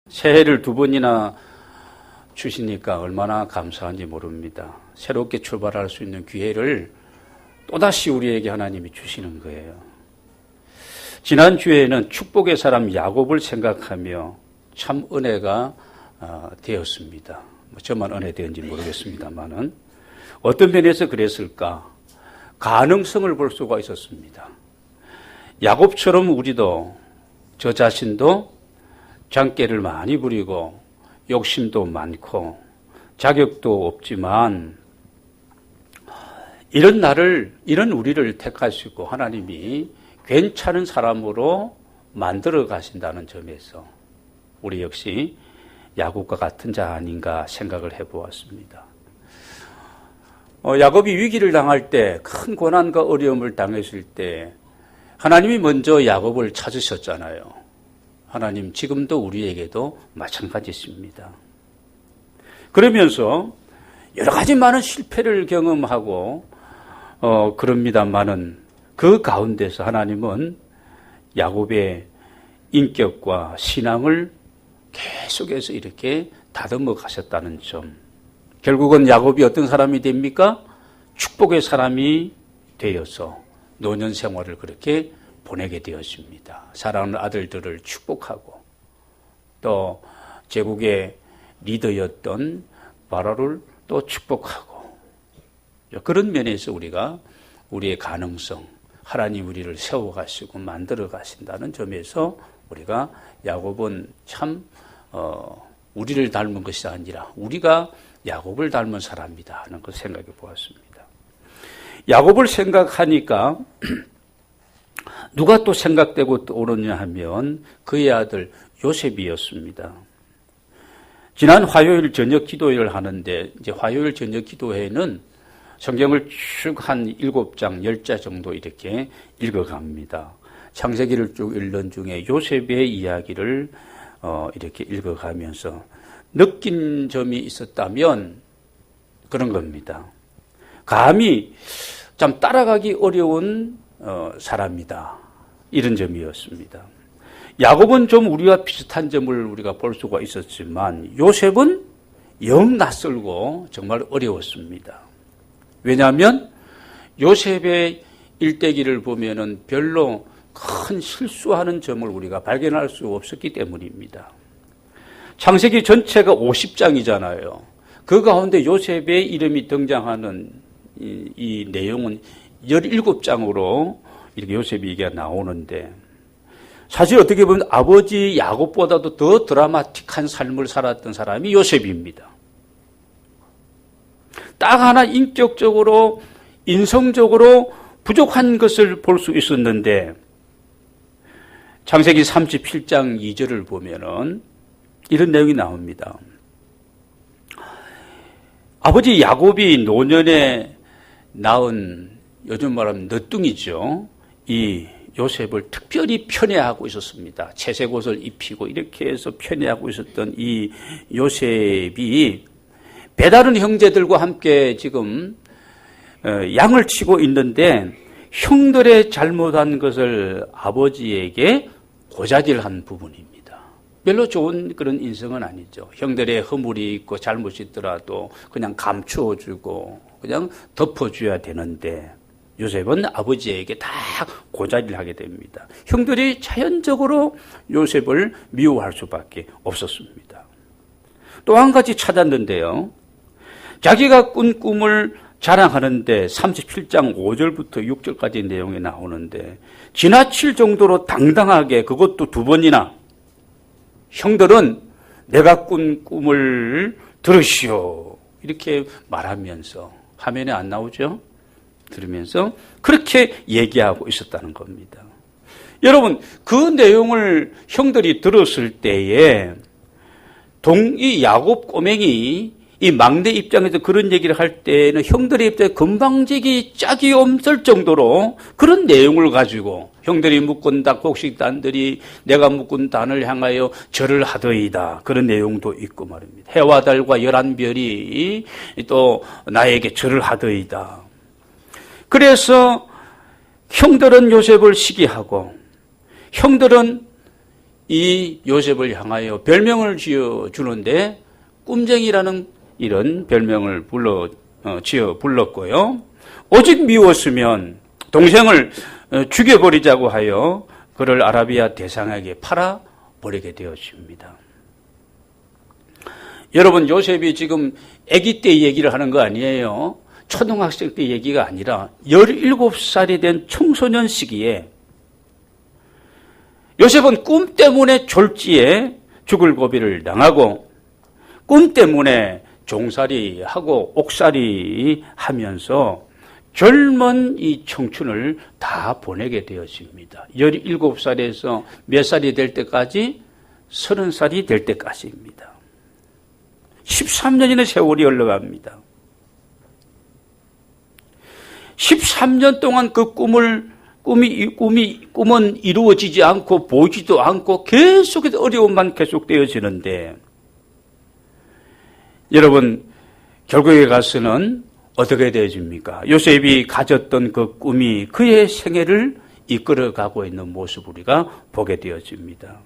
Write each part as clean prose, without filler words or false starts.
새해를 두 번이나 주시니까 얼마나 감사한지 모릅니다. 새롭게 출발할 수 있는 기회를 또다시 우리에게 하나님이 주시는 거예요. 지난주에는 축복의 사람 야곱을 생각하며 참 은혜가 되었습니다. 저만 은혜 되었는지 모르겠습니다만은 어떤 면에서 그랬을까? 가능성을 볼 수가 있었습니다. 야곱처럼 우리도 저 자신도 장깨를 많이 부리고 욕심도 많고 자격도 없지만 이런 우리를 택하시고 하나님이 괜찮은 사람으로 만들어 가신다는 점에서 우리 역시 야곱과 같은 자 아닌가 생각을 해보았습니다. 야곱이 위기를 당할 때, 큰 고난과 어려움을 당했을 때 하나님이 먼저 야곱을 찾으셨잖아요. 하나님 지금도 우리에게도 마찬가지입니다. 그러면서 여러 가지 많은 실패를 경험하고 그럽니다만은 그 가운데서 하나님은 야곱의 인격과 신앙을 계속해서 이렇게 다듬어 가셨다는 점. 결국은 야곱이 어떤 사람이 됩니까? 축복의 사람이 되어서 노년 생활을 그렇게 보내게 되었습니다. 사랑하는 아들들을 축복하고 또 제국의 리더였던 바로를 또 축복하고 그런 면에서 우리가 우리의 가능성, 하나님 우리를 세워가시고 만들어 가신다는 점에서 우리가 야곱은 참 우리를 닮은 것이 아니라 우리가 야곱을 닮은 사람이다 하는 걸 생각해 보았습니다. 야곱을 생각하니까 누가 또 생각되고 떠오르냐 하면 그의 아들 요셉이었습니다. 지난 화요일 저녁 기도회를 하는데 이제 화요일 저녁 기도회는 성경을 쭉 한 7장, 10자 정도 이렇게 읽어갑니다. 창세기를 쭉 읽는 중에 요셉의 이야기를 이렇게 읽어가면서 느낀 점이 있었다면 그런 겁니다. 감히 좀 따라가기 어려운 사람이다. 이런 점이었습니다. 야곱은 좀 우리와 비슷한 점을 우리가 볼 수가 있었지만 요셉은 영 낯설고 정말 어려웠습니다. 왜냐하면 요셉의 일대기를 보면은 별로 큰 실수하는 점을 우리가 발견할 수 없었기 때문입니다. 창세기 전체가 50장이잖아요. 그 가운데 요셉의 이름이 등장하는 이 내용은 17장으로 이렇게 요셉이 얘기가 나오는데 사실 어떻게 보면 아버지 야곱보다도 더 드라마틱한 삶을 살았던 사람이 요셉입니다. 딱 하나 인격적으로, 인성적으로 부족한 것을 볼 수 있었는데 창세기 37장 2절을 보면은 이런 내용이 나옵니다. 아버지 야곱이 노년에 낳은 요즘 말하면 늦둥이죠. 이 요셉을 특별히 편애하고 있었습니다. 채색 옷을 입히고 이렇게 해서 편애하고 있었던 이 요셉이 배다른 형제들과 함께 지금 양을 치고 있는데 형들의 잘못한 것을 아버지에게 고자질한 부분입니다. 별로 좋은 그런 인성은 아니죠. 형들의 허물이 있고 잘못이 있더라도 그냥 감추어주고 그냥 덮어줘야 되는데 요셉은 아버지에게 다 고자질을 하게 됩니다. 형들이 자연적으로 요셉을 미워할 수밖에 없었습니다. 또 한 가지 찾았는데요. 자기가 꾼 꿈을 자랑하는데 37장 5절부터 6절까지 내용이 나오는데 지나칠 정도로 당당하게 그것도 두 번이나 형들은 내가 꾼 꿈을 들으시오 이렇게 말하면서 화면에 안 나오죠? 들으면서 그렇게 얘기하고 있었다는 겁니다. 여러분 그 내용을 형들이 들었을 때에 이 야곱 꼬맹이 이 막내 입장에서 그런 얘기를 할 때는 형들의 입장에 금방지기 짝이 없을 정도로 그런 내용을 가지고 형들이 묶은 곡식단들이 내가 묶은 단을 향하여 절을 하더이다. 그런 내용도 있고 말입니다. 해와 달과 11별이 또 나에게 절을 하더이다. 그래서 형들은 요셉을 시기하고 형들은 이 요셉을 향하여 별명을 지어 주는데 꿈쟁이라는 이런 별명을 지어 불렀고요. 오직 미웠으면 동생을 죽여버리자고 하여 그를 아라비아 대상에게 팔아버리게 되었습니다. 여러분, 요셉이 지금 아기 때 얘기를 하는 거 아니에요. 초등학생 때 얘기가 아니라 17살이 된 청소년 시기에 요셉은 꿈 때문에 졸지에 죽을 고비를 당하고 꿈 때문에 종살이하고 옥살이 하면서 젊은 이 청춘을 다 보내게 되었습니다. 17살에서 몇 살이 될 때까지? 30살이 될 때까지입니다. 13년이나 세월이 흘러갑니다. 13년 동안 그 꿈은 이루어지지 않고 보이지도 않고 계속해서 어려움만 계속되어지는데 여러분, 결국에 가서는 어떻게 되어집니까? 요셉이 가졌던 그 꿈이 그의 생애를 이끌어가고 있는 모습을 우리가 보게 되어집니다.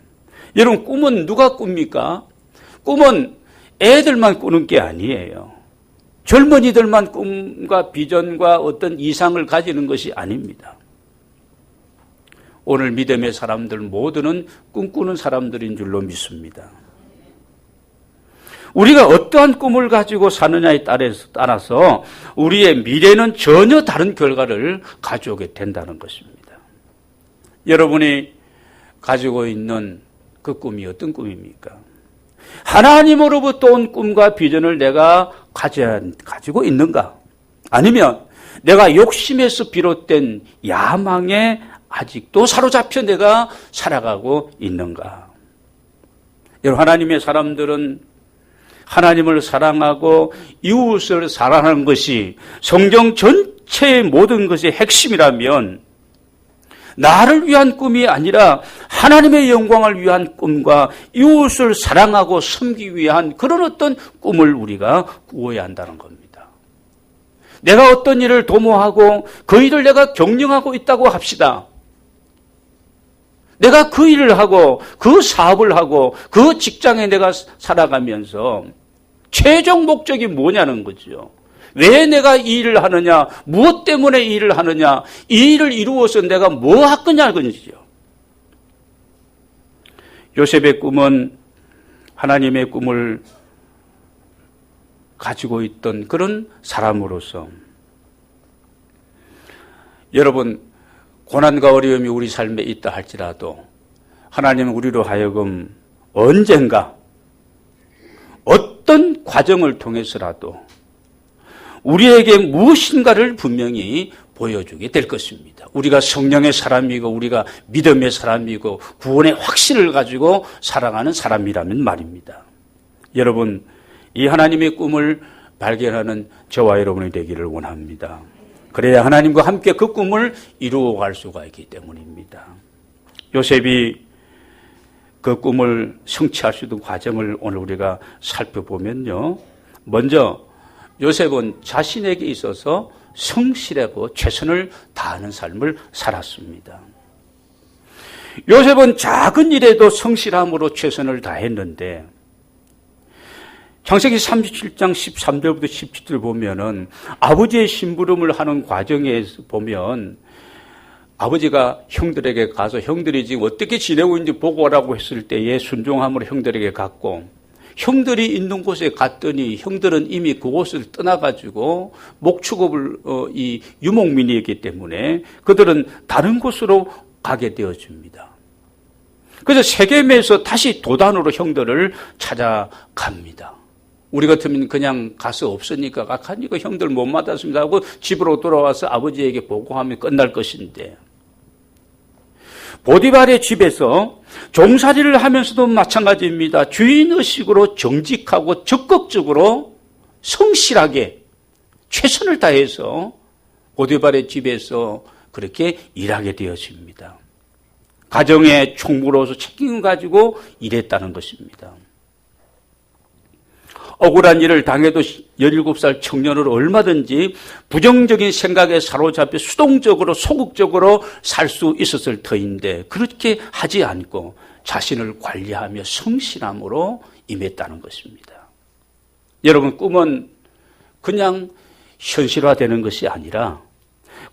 여러분, 꿈은 누가 꿉니까? 꿈은 애들만 꾸는 게 아니에요. 젊은이들만 꿈과 비전과 어떤 이상을 가지는 것이 아닙니다. 오늘 믿음의 사람들 모두는 꿈꾸는 사람들인 줄로 믿습니다. 우리가 어떠한 꿈을 가지고 사느냐에 따라서 우리의 미래는 전혀 다른 결과를 가져오게 된다는 것입니다. 여러분이 가지고 있는 그 꿈이 어떤 꿈입니까? 하나님으로부터 온 꿈과 비전을 내가 가지고 있는가? 아니면 내가 욕심에서 비롯된 야망에 아직도 사로잡혀 내가 살아가고 있는가? 여러분, 하나님의 사람들은 하나님을 사랑하고 이웃을 사랑하는 것이 성경 전체의 모든 것의 핵심이라면 나를 위한 꿈이 아니라 하나님의 영광을 위한 꿈과 이웃을 사랑하고 섬기기 위한 그런 어떤 꿈을 우리가 꾸어야 한다는 겁니다. 내가 어떤 일을 도모하고 그 일을 내가 경영하고 있다고 합시다. 내가 그 일을 하고 그 사업을 하고 그 직장에 내가 살아가면서 최종 목적이 뭐냐는 거죠. 왜 내가 이 일을 하느냐, 무엇 때문에 이 일을 하느냐, 이 일을 이루어서 내가 뭐 할 거냐는 거죠. 요셉의 꿈은 하나님의 꿈을 가지고 있던 그런 사람으로서 여러분, 고난과 어려움이 우리 삶에 있다 할지라도 하나님은 우리로 하여금 언젠가 어떤 과정을 통해서라도 우리에게 무엇인가를 분명히 보여주게 될 것입니다. 우리가 성령의 사람이고 우리가 믿음의 사람이고 구원의 확신을 가지고 살아가는 사람이라면 말입니다. 여러분, 이 하나님의 꿈을 발견하는 저와 여러분이 되기를 원합니다. 그래야 하나님과 함께 그 꿈을 이루어갈 수가 있기 때문입니다. 요셉이 그 꿈을 성취할 수 있는 과정을 오늘 우리가 살펴보면요. 먼저 요셉은 자신에게 있어서 성실하고 최선을 다하는 삶을 살았습니다. 요셉은 작은 일에도 성실함으로 최선을 다했는데 창세기 37장 13절부터 17절 보면은 아버지의 심부름을 하는 과정에 보면 아버지가 형들에게 가서 형들이 지금 어떻게 지내고 있는지 보고 오라고 했을 때에 순종함으로 형들에게 갔고 형들이 있는 곳에 갔더니 형들은 이미 그곳을 떠나가지고 목축업을 이 유목민이었기 때문에 그들은 다른 곳으로 가게 되어집니다. 그래서 세겜에서 다시 도단으로 형들을 찾아갑니다. 우리 같으면 그냥 가서 없으니까 가니까 형들 못 맞았습니다 하고 집으로 돌아와서 아버지에게 보고하면 끝날 것인데 보디발의 집에서 종살이를 하면서도 마찬가지입니다. 주인의식으로 정직하고 적극적으로 성실하게 최선을 다해서 보디발의 집에서 그렇게 일하게 되어집니다. 가정의 총무로서 책임을 가지고 일했다는 것입니다. 억울한 일을 당해도 17살 청년으로 얼마든지 부정적인 생각에 사로잡혀 수동적으로 소극적으로 살 수 있었을 터인데 그렇게 하지 않고 자신을 관리하며 성실함으로 임했다는 것입니다. 여러분, 꿈은 그냥 현실화되는 것이 아니라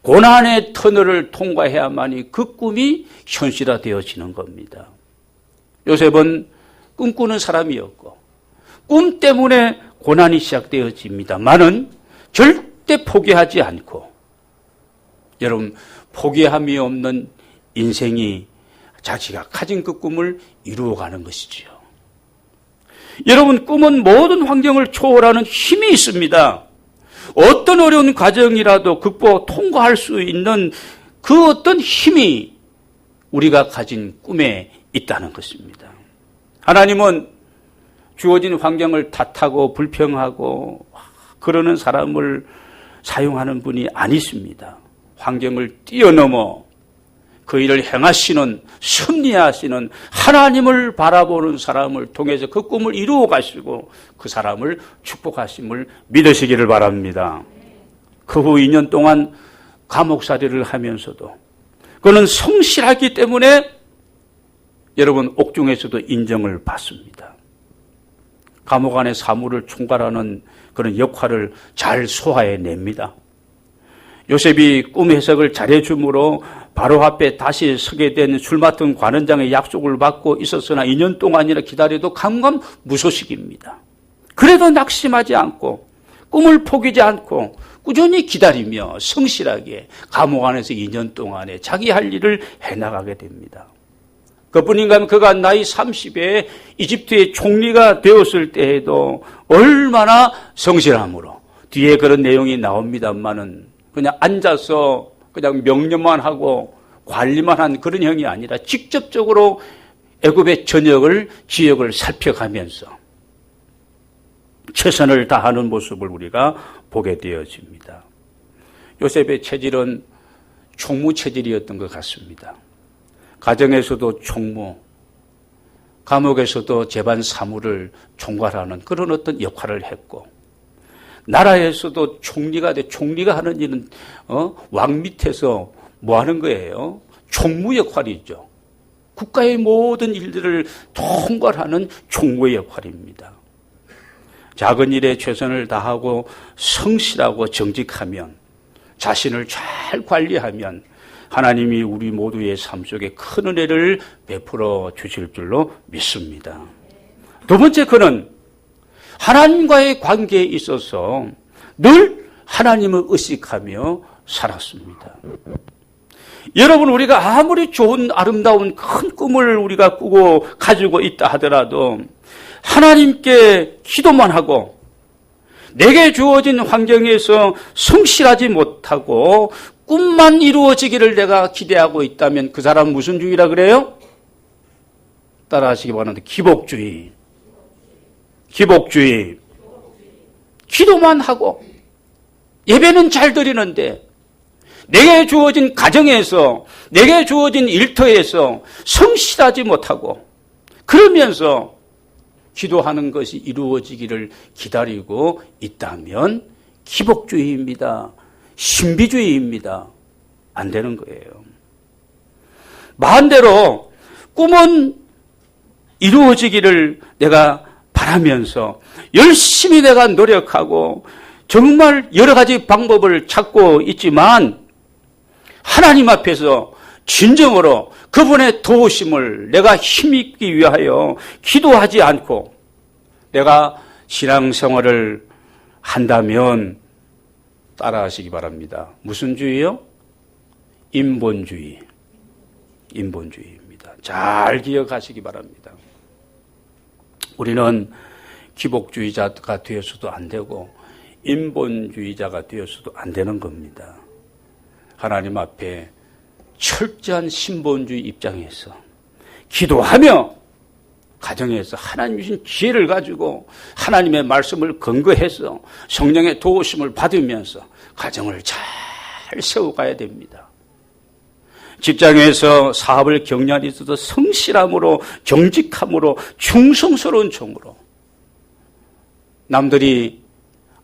고난의 터널을 통과해야만이 그 꿈이 현실화되어지는 겁니다. 요셉은 꿈꾸는 사람이었고 꿈 때문에 고난이 시작되어집니다만은 절대 포기하지 않고, 여러분, 포기함이 없는 인생이 자기가 가진 그 꿈을 이루어가는 것이지요. 여러분, 꿈은 모든 환경을 초월하는 힘이 있습니다. 어떤 어려운 과정이라도 극복, 통과할 수 있는 그 어떤 힘이 우리가 가진 꿈에 있다는 것입니다. 하나님은 주어진 환경을 탓하고 불평하고 그러는 사람을 사용하는 분이 아니십니다. 환경을 뛰어넘어 그 일을 행하시는, 섭리하시는 하나님을 바라보는 사람을 통해서 그 꿈을 이루어 가시고 그 사람을 축복하심을 믿으시기를 바랍니다. 그 후 2년 동안 감옥살이를 하면서도 그는 성실하기 때문에 여러분 옥중에서도 인정을 받습니다. 감옥 안의 사물을 총괄하는 그런 역할을 잘 소화해냅니다. 요셉이 꿈 해석을 잘해주므로 바로 앞에 다시 서게 된 술 맡은 관원장의 약속을 받고 있었으나 2년 동안이나 기다려도 감감무소식입니다. 그래도 낙심하지 않고 꿈을 포기하지 않고 꾸준히 기다리며 성실하게 감옥 안에서 2년 동안에 자기 할 일을 해나가게 됩니다. 그뿐인가 하면 그가 나이 30에 이집트의 총리가 되었을 때에도 얼마나 성실함으로, 뒤에 그런 내용이 나옵니다만은 그냥 앉아서 그냥 명령만 하고 관리만 한 그런 형이 아니라 직접적으로 애굽의 전역을, 지역을 살펴가면서 최선을 다하는 모습을 우리가 보게 되어집니다. 요셉의 체질은 총무 체질이었던 것 같습니다. 가정에서도 총무, 감옥에서도 재반 사무를 총괄하는 그런 어떤 역할을 했고, 나라에서도 총리가 하는 일은 왕 밑에서 뭐 하는 거예요? 총무 역할이죠. 국가의 모든 일들을 통괄하는 총무의 역할입니다. 작은 일에 최선을 다하고 성실하고 정직하면, 자신을 잘 관리하면 하나님이 우리 모두의 삶 속에 큰 은혜를 베풀어 주실 줄로 믿습니다. 두 번째, 그는 하나님과의 관계에 있어서 늘 하나님을 의식하며 살았습니다. 여러분, 우리가 아무리 좋은 아름다운 큰 꿈을 우리가 꾸고 가지고 있다 하더라도 하나님께 기도만 하고 내게 주어진 환경에서 성실하지 못하고 꿈만 이루어지기를 내가 기대하고 있다면 그 사람 무슨 주의라 그래요? 따라하시기 바랍니다. 기복주의. 기도만 하고 예배는 잘 드리는데 내게 주어진 가정에서, 내게 주어진 일터에서 성실하지 못하고 그러면서 기도하는 것이 이루어지기를 기다리고 있다면 기복주의입니다. 신비주의입니다. 안 되는 거예요. 반대로 꿈은 이루어지기를 내가 바라면서 열심히 내가 노력하고 정말 여러 가지 방법을 찾고 있지만 하나님 앞에서 진정으로 그분의 도우심을 내가 힘입기 위하여 기도하지 않고 내가 신앙생활을 한다면 따라하시기 바랍니다. 무슨 주의요? 인본주의입니다. 잘 기억하시기 바랍니다. 우리는 기복주의자가 되어서도 안 되고 인본주의자가 되어서도 안 되는 겁니다. 하나님 앞에 철저한 신본주의 입장에서 기도하며 가정에서 하나님 주신 지혜를 가지고 하나님의 말씀을 근거해서 성령의 도우심을 받으면서 가정을 잘 세워가야 됩니다. 직장에서 사업을 격려할 있어도 성실함으로, 정직함으로, 충성스러운 종으로, 남들이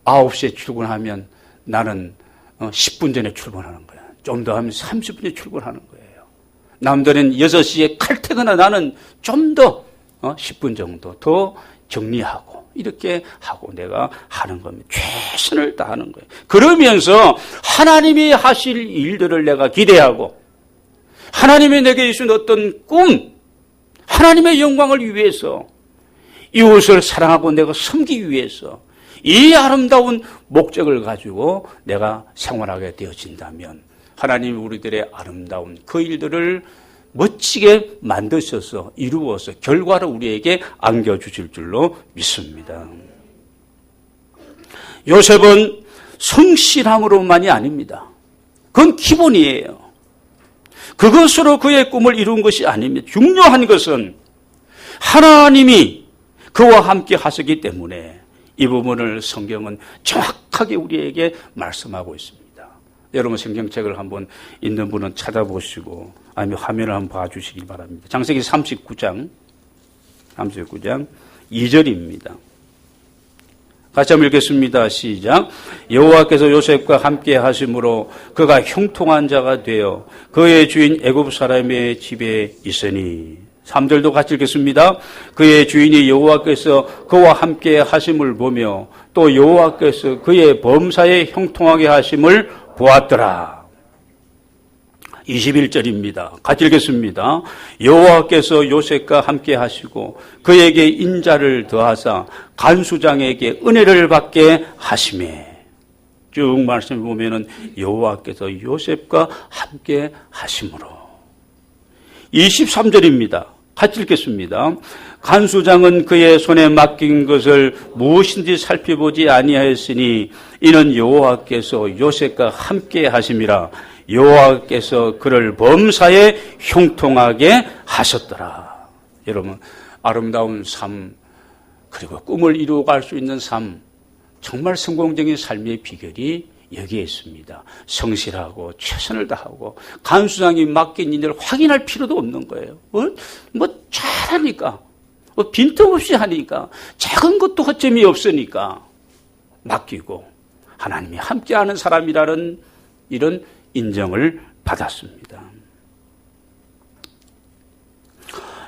9시에 출근하면 나는 10분 전에 출근하는 거야. 좀 더 하면 30분에 출근하는 거예요. 남들은 6시에 칼퇴거나 나는 좀 더 10분 정도 더 정리하고 이렇게 하고 내가 하는 겁니다. 최선을 다하는 거예요. 그러면서 하나님이 하실 일들을 내가 기대하고 하나님이 내게 주신 어떤 꿈, 하나님의 영광을 위해서 이웃을 사랑하고 내가 섬기기 위해서 이 아름다운 목적을 가지고 내가 생활하게 되어진다면 하나님이 우리들의 아름다운 그 일들을 멋지게 만드셔서 이루어서 결과를 우리에게 안겨주실 줄로 믿습니다. 요셉은 성실함으로만이 아닙니다. 그건 기본이에요. 그것으로 그의 꿈을 이룬 것이 아닙니다. 중요한 것은 하나님이 그와 함께 하시기 때문에 이 부분을 성경은 정확하게 우리에게 말씀하고 있습니다. 여러분 성경책을 한번 있는 분은 찾아보시고 아니면 화면을 한번 봐주시기 바랍니다. 창세기 39장 2절입니다. 같이 한번 읽겠습니다. 시작. 여호와께서 요셉과 함께 하심으로 그가 형통한 자가 되어 그의 주인 애굽 사람의 집에 있으니 3절도 같이 읽겠습니다. 그의 주인이 여호와께서 그와 함께 하심을 보며 또 여호와께서 그의 범사에 형통하게 하심을 보았더라. 21절입니다. 같이 읽겠습니다. 여호와께서 요셉과 함께 하시고 그에게 인자를 더하사 간수장에게 은혜를 받게 하시매. 쭉 말씀을 보면은 여호와께서 요셉과 함께 하심으로. 23절입니다. 같이 읽겠습니다. 간수장은 그의 손에 맡긴 것을 무엇인지 살펴보지 아니하였으니 이는 여호와께서 요셉과 함께 하심이라. 여호와께서 그를 범사에 형통하게 하셨더라. 여러분 아름다운 삶 그리고 꿈을 이루어갈 수 있는 삶 정말 성공적인 삶의 비결이 여기에 있습니다. 성실하고 최선을 다하고 간수장이 맡긴 일을 확인할 필요도 없는 거예요. 잘하니까 빈틈없이 하니까 작은 것도 허점이 없으니까 맡기고 하나님이 함께하는 사람이라는 이런 인정을 받았습니다.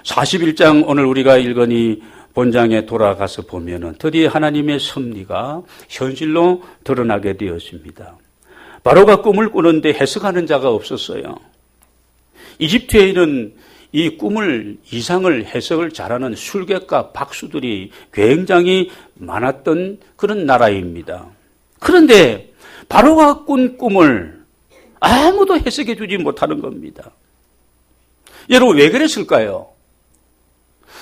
41장 오늘 우리가 읽으니 본장에 돌아가서 보면은 드디어 하나님의 섭리가 현실로 드러나게 되었습니다. 바로가 꿈을 꾸는데 해석하는 자가 없었어요. 이집트에는 이 꿈을 이상을 해석을 잘하는 술객과 박수들이 굉장히 많았던 그런 나라입니다. 그런데 바로가 꾼 꿈을 아무도 해석해 주지 못하는 겁니다. 여러분 왜 그랬을까요?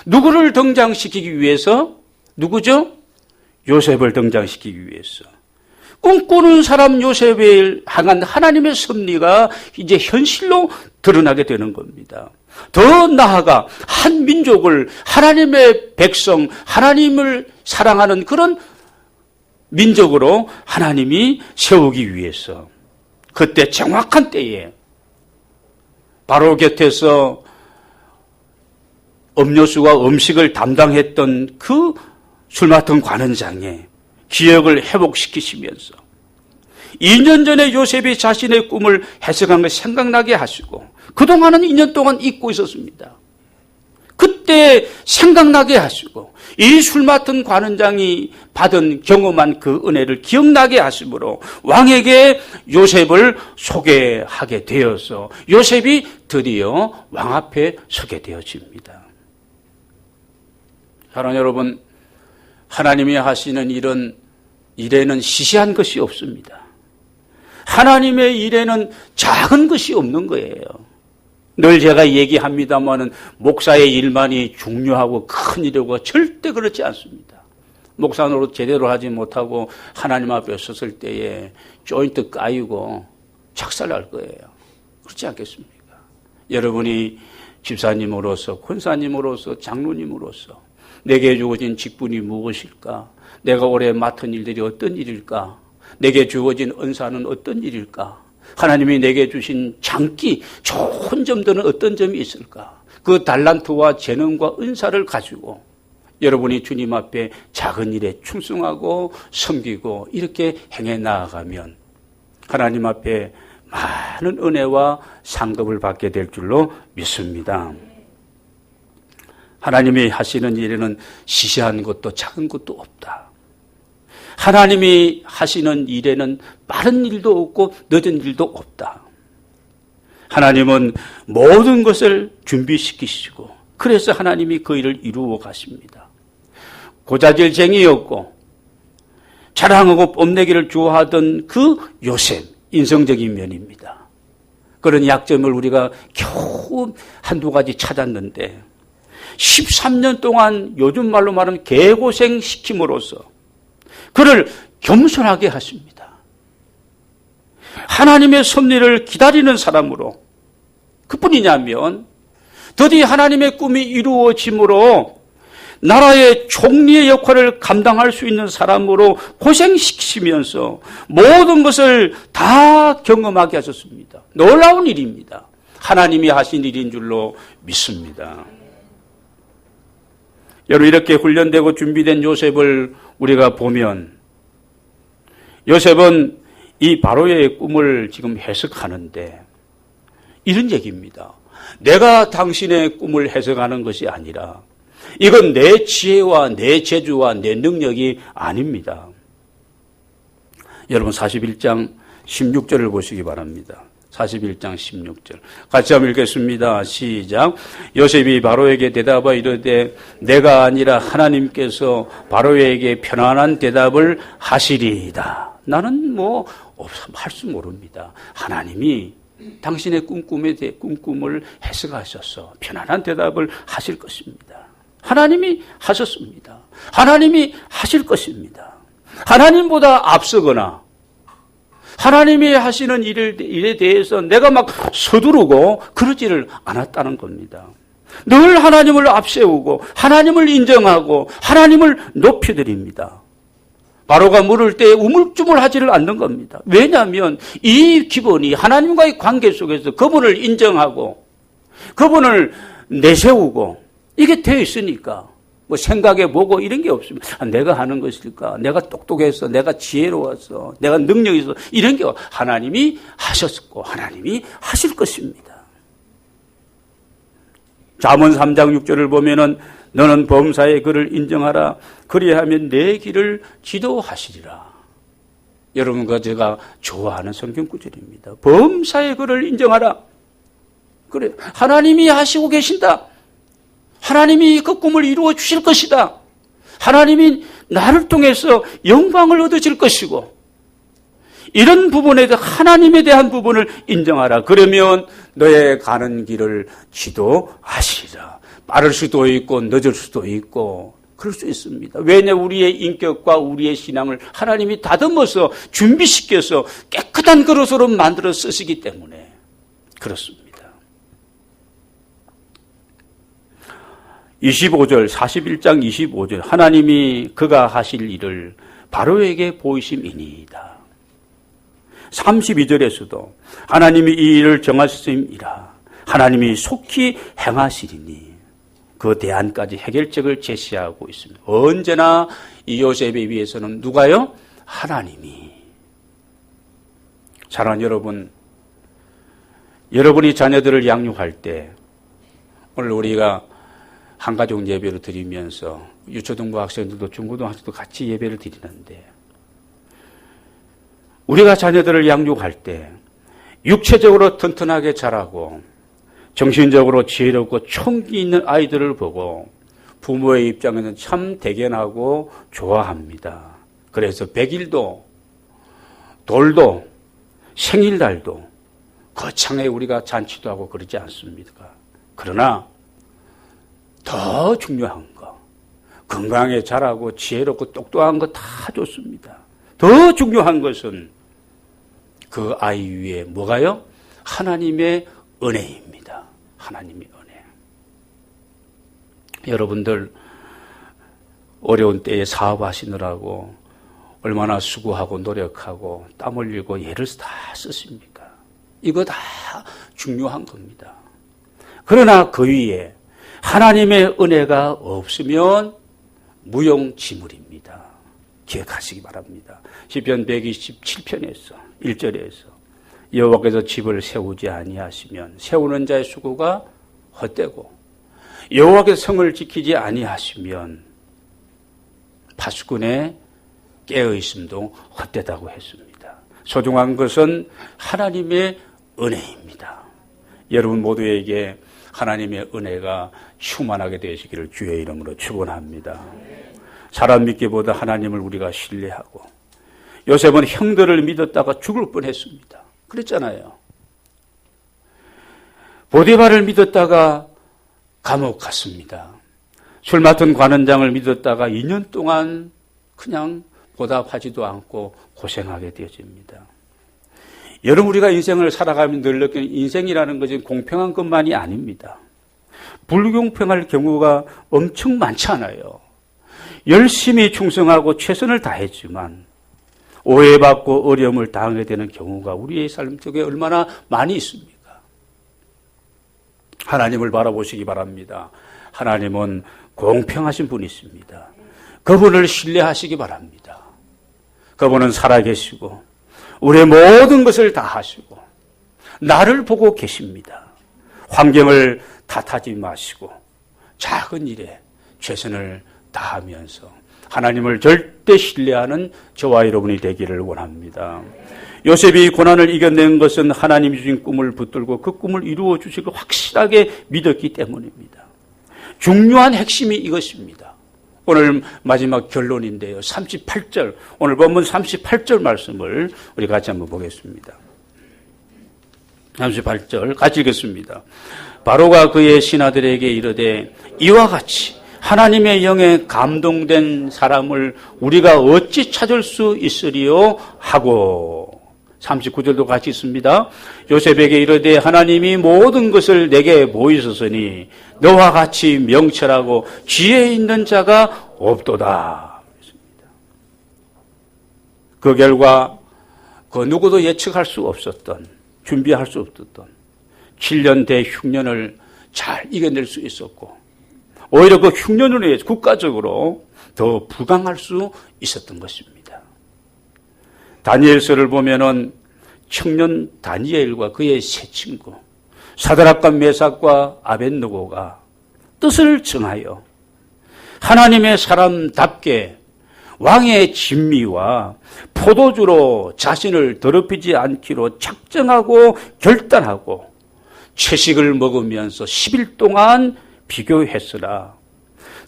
누구를 등장시키기 위해서? 누구죠? 요셉을 등장시키기 위해서. 꿈꾸는 사람 요셉을 향한 하나님의 섭리가 이제 현실로 드러나게 되는 겁니다. 더 나아가 한 민족을 하나님의 백성, 하나님을 사랑하는 그런 민족으로 하나님이 세우기 위해서 그때 정확한 때에 바로 곁에서 음료수와 음식을 담당했던 그 술 맡은 관원장의 기억을 회복시키시면서 2년 전에 요셉이 자신의 꿈을 해석한 걸 생각나게 하시고 그동안은 2년 동안 잊고 있었습니다. 그때 생각나게 하시고 이 술 맡은 관원장이 받은 경험한 그 은혜를 기억나게 하심으로 왕에게 요셉을 소개하게 되어서 요셉이 드디어 왕 앞에 서게 되어집니다. 사랑하는 여러분, 하나님이 하시는 이런 일에는 시시한 것이 없습니다. 하나님의 일에는 작은 것이 없는 거예요. 늘 제가 얘기합니다마는 목사의 일만이 중요하고 큰 일이고 절대 그렇지 않습니다. 목사 노릇 제대로 하지 못하고 하나님 앞에 섰을 때에 조인트 까이고 착살날 거예요. 그렇지 않겠습니까? 여러분이 집사님으로서, 권사님으로서, 장로님으로서 내게 주어진 직분이 무엇일까? 내가 올해 맡은 일들이 어떤 일일까? 내게 주어진 은사는 어떤 일일까? 하나님이 내게 주신 장기, 좋은 점들은 어떤 점이 있을까? 그 달란트와 재능과 은사를 가지고 여러분이 주님 앞에 작은 일에 충성하고 섬기고 이렇게 행해 나아가면 하나님 앞에 많은 은혜와 상급을 받게 될 줄로 믿습니다. 하나님이 하시는 일에는 시시한 것도 작은 것도 없다. 하나님이 하시는 일에는 빠른 일도 없고 늦은 일도 없다. 하나님은 모든 것을 준비시키시고 그래서 하나님이 그 일을 이루어 가십니다. 고자질쟁이였고 자랑하고 뽐내기를 좋아하던 그 요셉, 인성적인 면입니다. 그런 약점을 우리가 겨우 한두 가지 찾았는데 13년 동안 요즘 말로 말하면 개고생 시킴으로써 그를 겸손하게 하십니다. 하나님의 섭리를 기다리는 사람으로 그뿐이냐면 드디어 하나님의 꿈이 이루어짐으로 나라의 총리의 역할을 감당할 수 있는 사람으로 고생시키시면서 모든 것을 다 경험하게 하셨습니다. 놀라운 일입니다. 하나님이 하신 일인 줄로 믿습니다. 여러분 이렇게 훈련되고 준비된 요셉을 우리가 보면 요셉은 이 바로의 꿈을 지금 해석하는데 이런 얘기입니다. 내가 당신의 꿈을 해석하는 것이 아니라 이건 내 지혜와 내 재주와 내 능력이 아닙니다. 여러분 41장 16절을 보시기 바랍니다. 41장 16절 같이 한번 읽겠습니다. 시작. 요셉이 바로에게 대답하여 이르되 내가 아니라 하나님께서 바로에게 편안한 대답을 하시리이다. 나는 할 수 모릅니다. 하나님이 당신의 꿈꿈을 해석하셔서 편안한 대답을 하실 것입니다. 하나님이 하셨습니다. 하나님이 하실 것입니다. 하나님보다 앞서거나 하나님이 하시는 일에 대해서 내가 막 서두르고 그러지를 않았다는 겁니다. 늘 하나님을 앞세우고 하나님을 인정하고 하나님을 높여드립니다. 바로가 물을 때 우물쭈물하지를 않는 겁니다. 왜냐하면 이 기본이 하나님과의 관계 속에서 그분을 인정하고 그분을 내세우고 이게 되어 있으니까 생각해보고 이런 게 없습니다. 내가 하는 것일까? 내가 똑똑해서 내가 지혜로워서 내가 능력이 있어 이런 게 하나님이 하셨고 하나님이 하실 것입니다. 잠언 3장 6절을 보면은 너는 범사의 그를 인정하라. 그리하면 내 길을 지도하시리라. 여러분과 제가 좋아하는 성경 구절입니다. 범사의 그를 인정하라. 그래, 하나님이 하시고 계신다. 하나님이 그 꿈을 이루어 주실 것이다. 하나님이 나를 통해서 영광을 얻으실 것이고 이런 부분에 대해 하나님에 대한 부분을 인정하라. 그러면 너의 가는 길을 지도하시리라. 빠를 수도 있고 늦을 수도 있고 그럴 수 있습니다. 왜냐 우리의 인격과 우리의 신앙을 하나님이 다듬어서 준비시켜서 깨끗한 그릇으로 만들어 쓰시기 때문에 그렇습니다. 25절 41장 25절 하나님이 그가 하실 일을 바로에게 보이심이니이다. 32절에서도 하나님이 이 일을 정하셨음이라. 하나님이 속히 행하시리니 그 대안까지 해결책을 제시하고 있습니다. 언제나 이 요셉에 위해서는 누가요? 하나님이. 사랑하는 여러분, 여러분이 자녀들을 양육할 때 오늘 우리가 한가족 예배를 드리면서 유초등부 학생들도 중고등학생도 같이 예배를 드리는데 우리가 자녀들을 양육할 때 육체적으로 튼튼하게 자라고 정신적으로 지혜롭고 총기 있는 아이들을 보고 부모의 입장에는 참 대견하고 좋아합니다. 그래서 100일도 돌도 생일날도 거창하게 우리가 잔치도 하고 그러지 않습니까? 그러나 더 중요한 거, 건강하게 자라고 지혜롭고 똑똑한 거 다 좋습니다. 더 중요한 것은 그 아이 위에 뭐가요? 하나님의 은혜입니다. 하나님의 은혜. 여러분들 어려운 때에 사업하시느라고 얼마나 수고하고 노력하고 땀 흘리고 애를 다 쓰십니까? 이거 다 중요한 겁니다. 그러나 그 위에 하나님의 은혜가 없으면 무용지물입니다. 기억하시기 바랍니다. 시편 127편에서 1절에서 여호와께서 집을 세우지 아니하시면 세우는 자의 수고가 헛되고 여호와께서 성을 지키지 아니하시면 파수꾼의 깨어있음도 헛되다고 했습니다. 소중한 것은 하나님의 은혜입니다. 여러분 모두에게 하나님의 은혜가 충만하게 되시기를 주의 이름으로 축원합니다. 사람 믿기보다 하나님을 우리가 신뢰하고 요셉은 형들을 믿었다가 죽을 뻔했습니다. 그랬잖아요. 보디발을 믿었다가 감옥 갔습니다. 술 맡은 관원장을 믿었다가 2년 동안 그냥 보답하지도 않고 고생하게 되어집니다. 여러분 우리가 인생을 살아가면 늘 느끼는 인생이라는 것은 공평한 것만이 아닙니다. 불공평할 경우가 엄청 많잖아요. 열심히 충성하고 최선을 다했지만 오해받고 어려움을 당하게 되는 경우가 우리의 삶 속에 얼마나 많이 있습니까? 하나님을 바라보시기 바랍니다. 하나님은 공평하신 분이십니다. 그분을 신뢰하시기 바랍니다. 그분은 살아계시고 우리의 모든 것을 다 하시고 나를 보고 계십니다. 환경을 탓하지 마시고 작은 일에 최선을 다하면서 하나님을 절대 신뢰하는 저와 여러분이 되기를 원합니다. 요셉이 고난을 이겨낸 것은 하나님이 주신 꿈을 붙들고 그 꿈을 이루어 주실 걸 확실하게 믿었기 때문입니다. 중요한 핵심이 이것입니다. 오늘 마지막 결론인데요. 38절, 오늘 본문 38절 말씀을 우리 같이 한번 보겠습니다. 38절 같이 읽겠습니다. 바로가 그의 신하들에게 이르되 이와 같이 하나님의 영에 감동된 사람을 우리가 어찌 찾을 수 있으리요 하고 39절도 같이 있습니다. 요셉에게 이르되 하나님이 모든 것을 내게 보이셨으니 너와 같이 명철하고 지혜 있는 자가 없도다. 그 결과 그 누구도 예측할 수 없었던 준비할 수 없었던 7년 대흉년을 잘 이겨낼 수 있었고 오히려 그 흉년으로 인해서 국가적으로 더 부강할 수 있었던 것입니다. 다니엘서를 보면은 청년 다니엘과 그의 세 친구 사드락과 메삭과 아벳느고가 뜻을 정하여 하나님의 사람답게 왕의 진미와 포도주로 자신을 더럽히지 않기로 작정하고 결단하고 채식을 먹으면서 10일 동안 비교했으나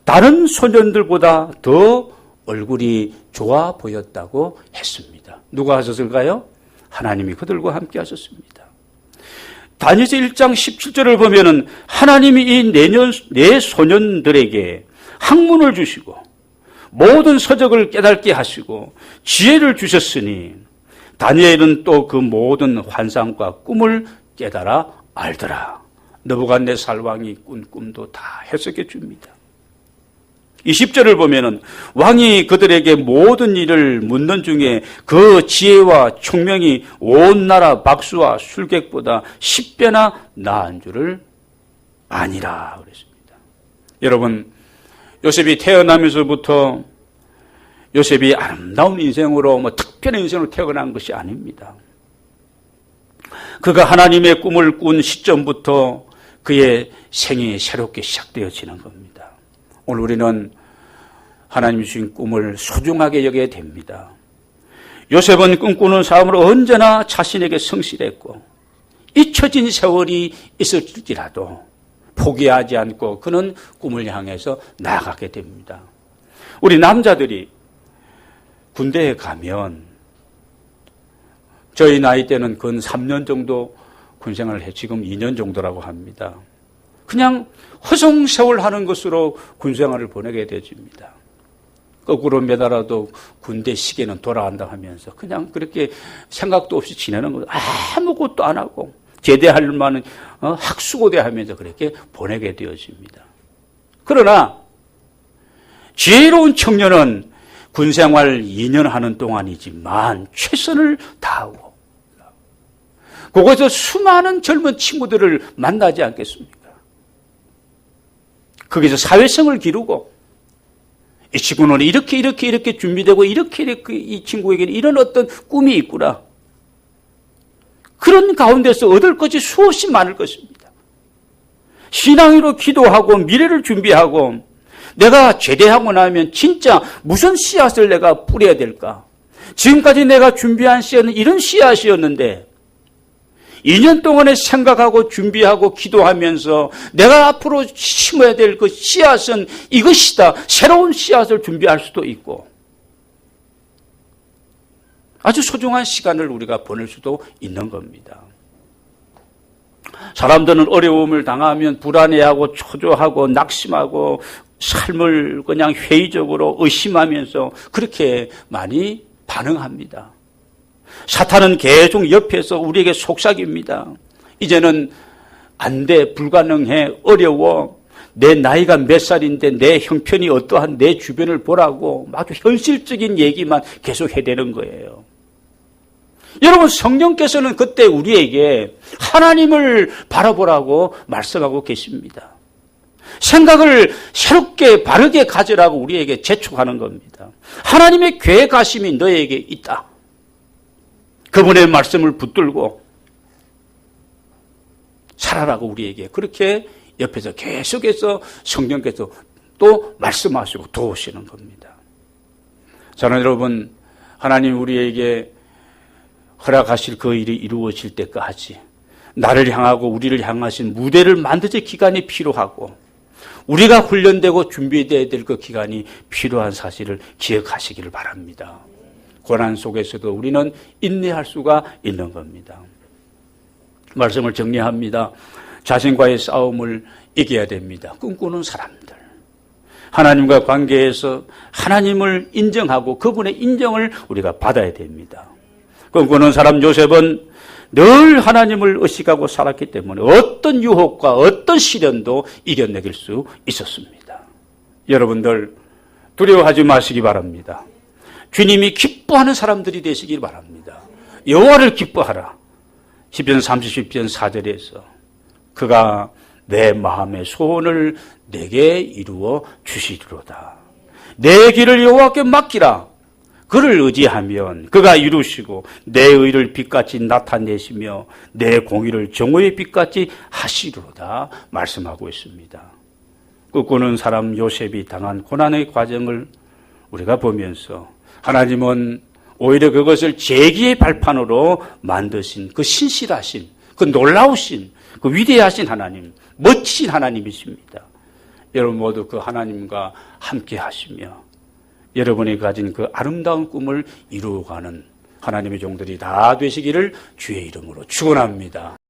다른 소년들보다 더 얼굴이 좋아 보였다고 했습니다. 누가 하셨을까요? 하나님이 그들과 함께 하셨습니다. 다니엘서 1장 17절을 보면은 하나님이 이 네 소년들에게 학문을 주시고 모든 서적을 깨닫게 하시고 지혜를 주셨으니 다니엘은 또 그 모든 환상과 꿈을 깨달아 알더라. 느부갓네살 왕이 꾼 꿈도 다 해석해 줍니다. 20절을 보면은 왕이 그들에게 모든 일을 묻는 중에 그 지혜와 총명이 온 나라 박수와 술객보다 10배나 나은 줄을 아니라 그랬습니다. 여러분, 요셉이 태어나면서부터 요셉이 아름다운 인생으로 특별한 인생으로 태어난 것이 아닙니다. 그가 하나님의 꿈을 꾼 시점부터 그의 생이 새롭게 시작되어지는 겁니다. 오늘 우리는 하나님이 주신 꿈을 소중하게 여겨야 됩니다. 요셉은 꿈꾸는 삶으로 언제나 자신에게 성실했고 잊혀진 세월이 있을지라도 포기하지 않고 그는 꿈을 향해서 나아가게 됩니다. 우리 남자들이 군대에 가면 저희 나이 때는 근 3년 정도 군생활을 해 지금 2년 정도라고 합니다. 그냥 허송세월 하는 것으로 군생활을 보내게 되집니다. 거꾸로 매달아도 군대 시계는 돌아간다 하면서 그냥 그렇게 생각도 없이 지내는 거 아무것도 안 하고 제대할 만한 학수고대 하면서 그렇게 보내게 되어집니다. 그러나 지혜로운 청년은 군생활 2년 하는 동안이지만 최선을 다하고 그곳에서 수많은 젊은 친구들을 만나지 않겠습니까? 거기서 사회성을 기르고 이 친구는 이렇게 준비되고 이렇게 이 친구에게는 이런 어떤 꿈이 있구나. 그런 가운데서 얻을 것이 수없이 많을 것입니다. 신앙으로 기도하고 미래를 준비하고 내가 제대하고 나면 진짜 무슨 씨앗을 내가 뿌려야 될까? 지금까지 내가 준비한 씨앗은 이런 씨앗이었는데 2년 동안에 생각하고 준비하고 기도하면서 내가 앞으로 심어야 될 그 씨앗은 이것이다. 새로운 씨앗을 준비할 수도 있고 아주 소중한 시간을 우리가 보낼 수도 있는 겁니다. 사람들은 어려움을 당하면 불안해하고 초조하고 낙심하고 삶을 그냥 회의적으로 의심하면서 그렇게 많이 반응합니다. 사탄은 계속 옆에서 우리에게 속삭입니다. 이제는 안 돼, 불가능해, 어려워, 내 나이가 몇 살인데 내 형편이 어떠한 내 주변을 보라고 아주 현실적인 얘기만 계속 해대는 거예요. 여러분, 성령께서는 그때 우리에게 하나님을 바라보라고 말씀하고 계십니다. 생각을 새롭게 바르게 가지라고 우리에게 재촉하는 겁니다. 하나님의 계획하심이 너에게 있다. 그분의 말씀을 붙들고 살아라고 우리에게 그렇게 옆에서 계속해서 성령께서 또 말씀하시고 도우시는 겁니다. 저는 여러분, 하나님 우리에게 허락하실 그 일이 이루어질 때까지 나를 향하고 우리를 향하신 무대를 만드실 기간이 필요하고 우리가 훈련되고 준비되어야 될 그 기간이 필요한 사실을 기억하시기를 바랍니다. 고난 속에서도 우리는 인내할 수가 있는 겁니다. 말씀을 정리합니다. 자신과의 싸움을 이겨야 됩니다. 꿈꾸는 사람들. 하나님과 관계에서 하나님을 인정하고 그분의 인정을 우리가 받아야 됩니다. 꿈꾸는 사람 요셉은 늘 하나님을 의식하고 살았기 때문에 어떤 유혹과 어떤 시련도 이겨내길 수 있었습니다. 여러분들 두려워하지 마시기 바랍니다. 주님이 기뻐하는 사람들이 되시길 바랍니다. 여호와를 기뻐하라. 시편 30편 4절에서 그가 내 마음의 소원을 내게 이루어 주시리로다. 내 길을 여호와께 맡기라. 그를 의지하면 그가 이루시고 내 의를 빛같이 나타내시며 내 공의를 정오의 빛같이 하시리로다 말씀하고 있습니다. 꿈꾸는 사람 요셉이 당한 고난의 과정을 우리가 보면서 하나님은 오히려 그것을 재기의 발판으로 만드신 그 신실하신, 그 놀라우신, 그 위대하신 하나님, 멋지신 하나님이십니다. 여러분 모두 그 하나님과 함께 하시며 여러분이 가진 그 아름다운 꿈을 이루어가는 하나님의 종들이 다 되시기를 주의 이름으로 축원합니다.